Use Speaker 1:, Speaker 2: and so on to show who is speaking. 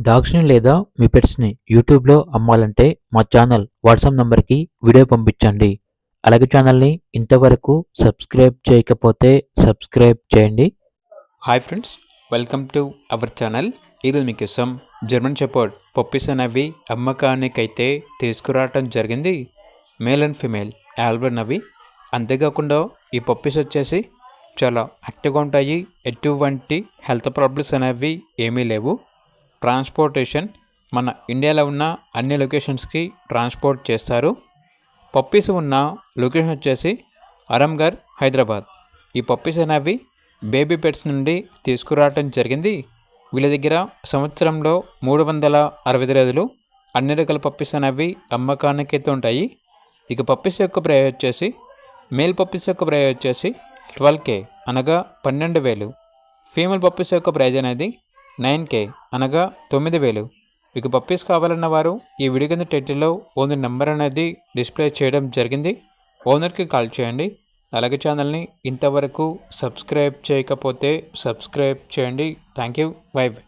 Speaker 1: డాగ్స్‌ని లేదా మీ పెట్స్‌ని యూట్యూబ్‌లో అమ్మాలంటే మా ఛానల్ వాట్సాప్ నంబర్‌కి వీడియో పంపించండి. అలాగే ఛానల్‌ని ఇంతవరకు సబ్స్క్రైబ్ చేయకపోతే సబ్స్క్రైబ్ చేయండి.
Speaker 2: Hi friends, welcome to our channel. ఈరోజు మీకోసం జర్మన్ షెపర్డ్ పప్పీస్ అనేవి అమ్మకానికైతే తీసుకురావటం జరిగింది. మేల్ అండ్ ఫీమేల్ ఆల్బర్న్ అవి. అంతేకాకుండా ఈ పప్పీస్ వచ్చేసి చాలా యాక్టివ్గా ఉంటాయి. ఎటువంటి హెల్త్ ప్రాబ్లమ్స్ అనేవి ఏమీ లేవు. ట్రాన్స్పోర్టేషన్ మన ఇండియాలో ఉన్న అన్ని లొకేషన్స్కి ట్రాన్స్పోర్ట్ చేస్తారు. పప్పీస్ ఉన్న లొకేషన్ వచ్చేసి అరంగర్, హైదరాబాద్. ఈ పప్పీస్ అనేవి బేబీ పెట్స్ నుండి తీసుకురావటం జరిగింది. వీళ్ళ దగ్గర సంవత్సరంలో 365 రోజులు అన్ని రకాల పప్పీస్ అనేవి అమ్మకానికైతే ఉంటాయి. ఇక పప్పీస్ యొక్క ప్రైస్ వచ్చేసి మేల్ పప్పీస్ యొక్క ప్రైస్ వచ్చేసి 12K అనగా 12,000. ఫీమేల్ పప్పీస్ యొక్క ప్రైజ్ అనేది 9K అనగా 9,000. మీకు పప్పీస్ కావాలన్న వారు ఈ వీడియో కింద టైటిల్లో ఓనర్ నెంబర్ అనేది డిస్ప్లే చేయడం జరిగింది. ఓనర్కి కాల్ చేయండి. అలాగే ఛానల్ని ఇంతవరకు సబ్స్క్రైబ్ చేయకపోతే సబ్స్క్రైబ్ చేయండి. Thank you. By by.